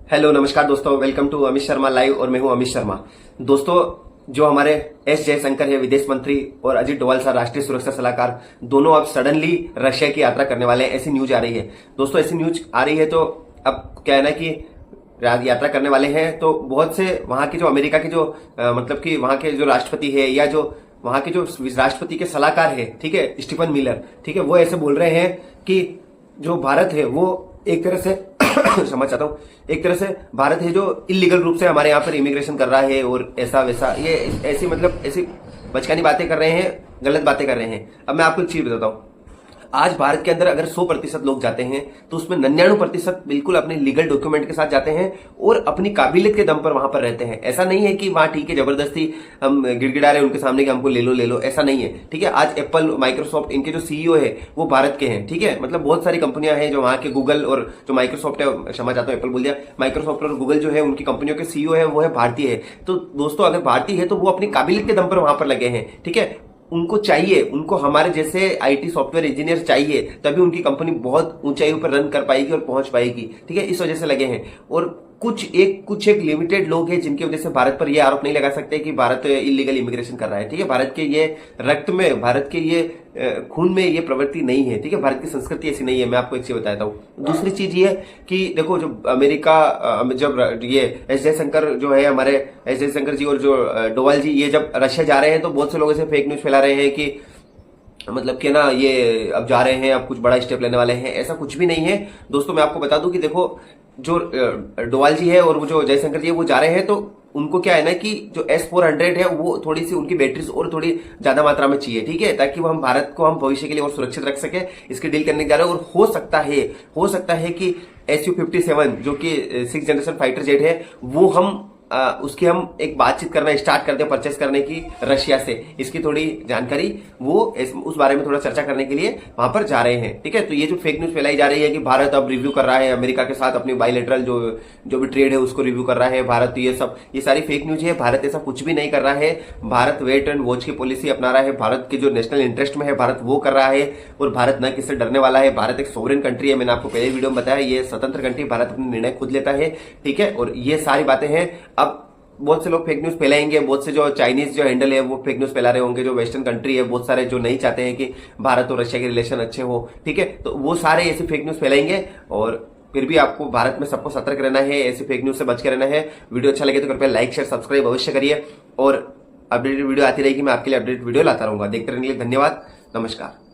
Hello नमस्कार दोस्तों, welcome to Amit Sharma live और मैं हूं अमित शर्मा। दोस्तों, जो हमारे एस जयशंकर है विदेश मंत्री और अजीत डोभाल सर राष्ट्रीय सुरक्षा सलाहकार, दोनों अब सडनली रशिया की यात्रा करने वाले हैं, ऐसी न्यूज आ रही है। दोस्तों, ऐसी न्यूज आ रही है तो अब क्या है ना कि यात्रा करने वाले हैं तो बहुत से वहां के जो अमेरिका के जो मतलब कि वहां के जो राष्ट्रपति है या जो वहां के जो राष्ट्रपति के सलाहकार है, ठीक है, स्टीफन मिलर, ठीक है, वो ऐसे बोल रहे हैं कि जो भारत है वो एक तरह से क्षमा चाहता हूं, एक तरह से भारत है जो इलीगल रूप से हमारे यहाँ पर इमिग्रेशन कर रहा है और ऐसा वैसा, ये ऐसी मतलब ऐसी बचकानी बातें कर रहे हैं, गलत बातें कर रहे हैं। अब मैं आपको एक चीज बताता हूं, आज भारत के अंदर अगर 100% लोग जाते हैं तो उसमें 99% बिल्कुल अपने लीगल डॉक्यूमेंट के साथ जाते हैं और अपनी काबिलियत के दम पर वहां पर रहते हैं। ऐसा नहीं है कि वहां ठीक है जबरदस्ती हम गिड़गिड़ा रहे हैं उनके सामने कि हमको ले लो, ऐसा नहीं है। ठीक है, आज एप्पल, माइक्रोसॉफ्ट, इनके जो सीईओ है वो भारत के हैं। ठीक है, मतलब बहुत सारी कंपनियां हैं जो वहां के गूगल और जो माइक्रोसॉफ्ट है, क्षमा चाहता हूं एप्पल बोल दिया, माइक्रोसॉफ्ट और गूगल जो है उनकी कंपनियों के सीईओ है वो है भारतीय है। तो दोस्तों, अगर भारतीय है तो वो अपनी काबिलियत के दम पर वहां पर लगे हैं। ठीक है, उनको चाहिए, उनको हमारे जैसे आईटी सॉफ्टवेयर इंजीनियर चाहिए, तभी उनकी कंपनी बहुत ऊंचाइयों पर रन कर पाएगी और पहुंच पाएगी। ठीक है, इस वजह से लगे हैं। और कुछ एक लिमिटेड लोग हैं जिनकी वजह से भारत पर यह आरोप नहीं लगा सकते कि भारत इलीगल इमिग्रेशन कर रहा है। ठीक है, भारत के ये रक्त में, भारत के ये खून में ये प्रवृत्ति नहीं है। ठीक है, भारत की संस्कृति ऐसी नहीं है। मैं आपको एक चीज बताता हूँ। दूसरी चीज ये कि देखो, जो अमेरिका जब ये एस जयशंकर जो है, हमारे एस जयशंकर जी और जो डोभाल जी ये जब रशिया जा रहे हैं तो बहुत से लोग ऐसे फेक न्यूज फैला रहे हैं कि मतलब कि ना ये अब जा रहे हैं, अब कुछ बड़ा स्टेप लेने वाले हैं। ऐसा कुछ भी नहीं है दोस्तों। मैं आपको बता दूं कि देखो, जो डोभाल जी है और वो जो जयशंकर जी है वो जा रहे हैं तो उनको क्या है ना कि जो S-400 है वो थोड़ी सी उनकी बैटरीज और थोड़ी ज्यादा मात्रा में चाहिए। ठीक है, ताकि वो हम भारत को हम भविष्य के लिए और सुरक्षित रख सके, इसकी डील करने जा रहे हैं। और हो सकता है कि Su-57 जो कि 6th जनरेशन फाइटर जेट है वो हम उसकी हम एक बातचीत करना स्टार्ट करते हैं परचेस करने की रशिया से। इसकी थोड़ी जानकारी वो उस बारे में थोड़ा चर्चा करने के लिए वहां पर जा रहे हैं। ठीक है, तो ये जो फेक न्यूज फैलाई जा रही है कि भारत अब रिव्यू कर रहा है अमेरिका के साथ अपनी बायलैटरल जो भी ट्रेड है उसको रिव्यू कर रहा है भारत, ये सारी फेक न्यूज है। भारत ऐसा कुछ भी नहीं कर रहा है। भारत वेट एंड वॉच की पॉलिसी अपना रहा है। भारत के जो नेशनल इंटरेस्ट में है भारत वो कर रहा है और भारत न किससे डरने वाला है। भारत एक सोवरेन कंट्री है। मैंने आपको पहले वीडियो में बताया, ये स्वतंत्र कंट्री, भारत अपने निर्णय खुद लेता है। ठीक है, और ये सारी बातें हैं। अब बहुत से लोग फेक न्यूज फैलाएंगे, बहुत से जो चाइनीज जो हैंडल है वो फेक न्यूज फैला रहे होंगे, जो वेस्टर्न कंट्री है बहुत सारे जो नहीं चाहते हैं कि भारत और रशिया के रिलेशन अच्छे हो। ठीक है, तो वो सारे ऐसे फेक न्यूज फैलाएंगे। और फिर भी आपको भारत में सबको सतर्क रहना है, ऐसे फेक न्यूज से बच के रहना है। वीडियो अच्छा लगे तो कृपया लाइक शेयर सब्सक्राइब अवश्य करिए और अपडेटेड वीडियो आती रहेगी। मैं आपके लिए अपडेटेड वीडियो लाता रहूंगा। देखते रहने के लिए धन्यवाद। नमस्कार।